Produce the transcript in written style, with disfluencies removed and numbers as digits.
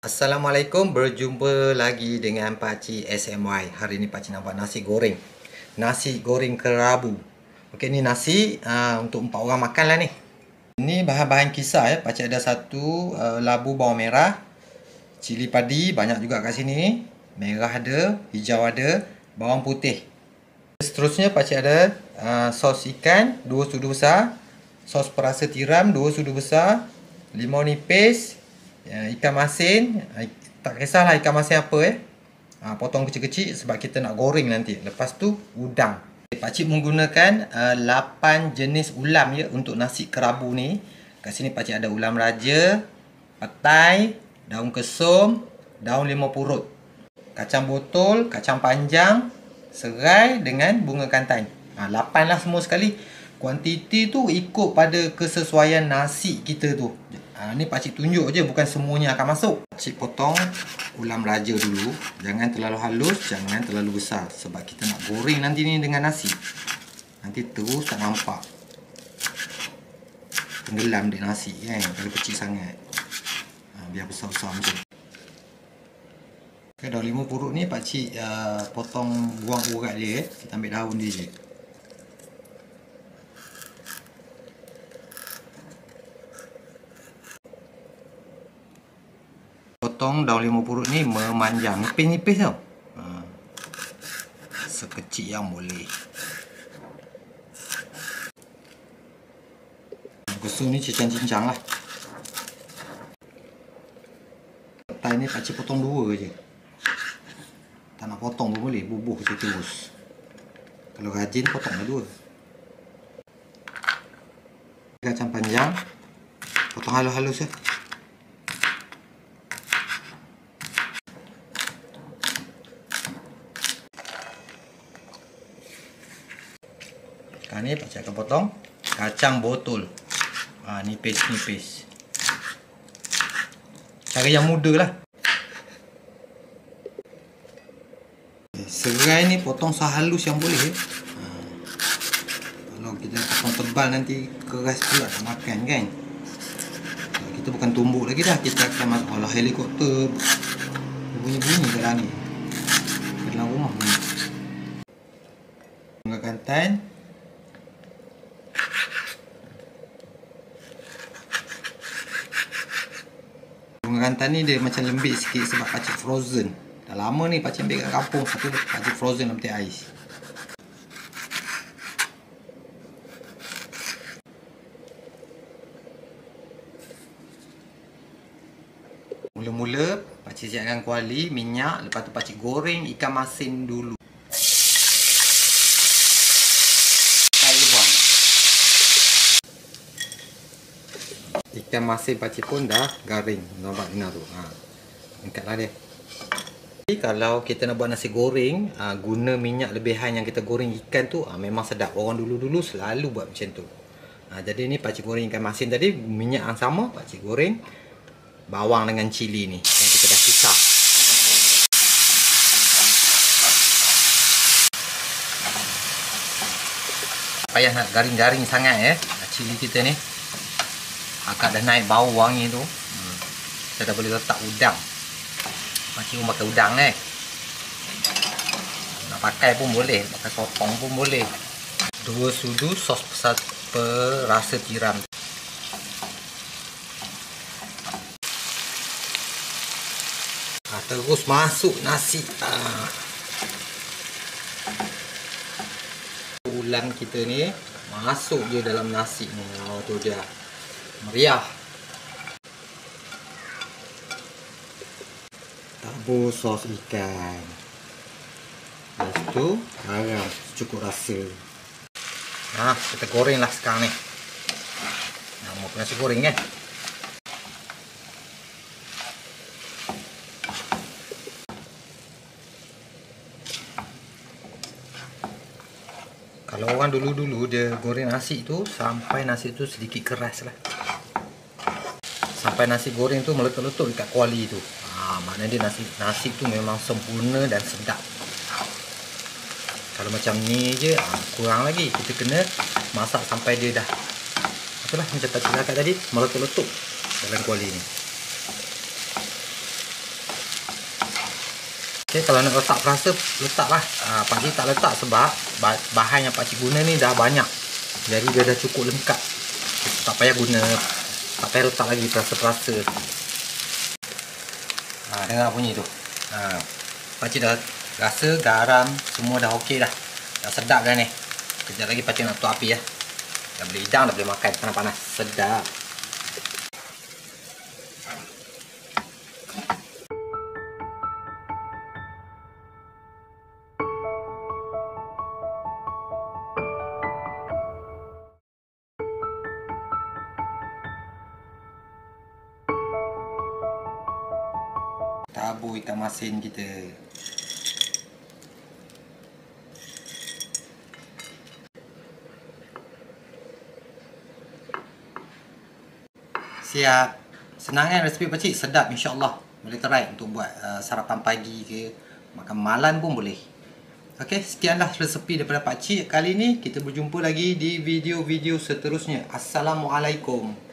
Assalamualaikum, berjumpa lagi dengan Pakcik SMY. Hari ni Pakcik nak buat nasi goreng. Nasi goreng kerabu. Okey, ni nasi untuk 4 orang makan lah ni. Ini bahan-bahan kisar ya. Pakcik ada satu labu bawang merah, cili padi banyak juga kat sini. Merah ada, hijau ada, bawang putih. Seterusnya Pakcik ada sos ikan 2 sudu besar, sos perasa tiram 2 sudu besar, limau nipis, ikan masin. Tak kisahlah ikan masin apa potong kecil-kecil sebab kita nak goreng nanti. Lepas tu udang. Pakcik menggunakan 8 jenis ulam ya untuk nasi kerabu ni. Kat sini Pakcik ada ulam raja, petai, daun kesum, daun limau purut, kacang botol, kacang panjang, serai dengan bunga kantan. 8 lah semua sekali. Kuantiti tu ikut pada kesesuaian nasi kita tu. Ni Pakcik tunjuk je, bukan semuanya akan masuk. Pakcik potong ulam raja dulu. Jangan terlalu halus, jangan terlalu besar. Sebab kita nak goreng nanti ni dengan nasi. Nanti terus tak nampak. Tenggelam di nasi kan. Kalau kecil sangat. Biar besar-besar macam ni. Okay, daun limau purut ni Pakcik potong, buang urat dia. Kita ambil daun dia je. Potong daun limau purut ni memanjang, nipis-nipis tau. Sekecil yang boleh. Kesum ni cincang-cincang lah. Petai ni Pakcik potong 2 je. Tak nak potong pun boleh, bubuh je terus. Kalau rajin potonglah 2. Kacang panjang potong halus-halus ya. Ni Pakcik akan potong kacang botol. Nipis-nipis. Cara yang mudah lah. Serai ni potong sehalus yang boleh ya. Kalau kita potong tebal nanti keras pula nak makan kan. Kita bukan tumbuk lagi dah. Kita akan masuk olah helikopter. Bunyi-bunyi kat langit. Dalam rumah bunyi. Bunga kantan. Bunga kantan ni dia macam lembik sikit sebab Pakcik frozen. Dah lama ni Pakcik ambil kat kampung, tapi Pakcik frozen dalam peti ais. Mula-mula Pakcik siapkan kuali, minyak, lepas tu Pakcik goreng ikan masin dulu. Ikan masin Pakcik pun dah garing. Nampak dengar tu. Angkatlah dia. Jadi, kalau kita nak buat nasi goreng, guna minyak lebihan yang kita goreng ikan tu, memang sedap. Orang dulu-dulu selalu buat macam tu. Jadi ni Pakcik goreng ikan masin tadi, minyak yang sama Pakcik goreng bawang dengan cili ni yang kita dah kisar. Tak payah nak garing-garing sangat cili kita ni. Akak dah naik bau wangi tu. Kita dah boleh letak udang. Pakcik pun pakai udang Nak pakai pun boleh, pakai sotong pun boleh. 2 sudu sos perasa tiram. Terus masuk nasi. Ulam kita ni masuk je dalam nasi ni. Tu dia. Meriah. Tabur sos ikan. Lepas tu garam cukup rasa. Kita goreng lah sekarang ni. Mau nasi goreng kan. Kalau orang dulu-dulu dia goreng nasi tu sampai nasi tu sedikit keras lah. Sampai nasi goreng tu meletup-letup dekat kuali tu. Maknanya dia nasi tu memang sempurna dan sedap. Kalau macam ni je kurang lagi. Kita kena masak sampai dia dah macam Pakcik cakap tadi, meletup-letup dalam kuali ni. Okey, kalau nak letak perasa, letaklah. Pakcik tak letak sebab bahan yang pakcik guna ni dah banyak. Jadi dia dah cukup lengkap. Tak payah guna, tak payah letak lagi perasa-perasa. Dengar bunyi tu. Pakcik dah rasa garam semua dah okey dah. Dah sedap dah ni. Kejap lagi pakcik nak tutup api ya. Dah boleh hidang, dah boleh makan. Panas-panas, sedap. Tabur ikan masin kita. Siap. Senang kan resipi pakcik? Sedap insya-Allah. Boleh try untuk buat sarapan pagi ke, makan malam pun boleh. Okey, sekianlah resepi daripada pakcik kali ni. Kita berjumpa lagi di video-video seterusnya. Assalamualaikum.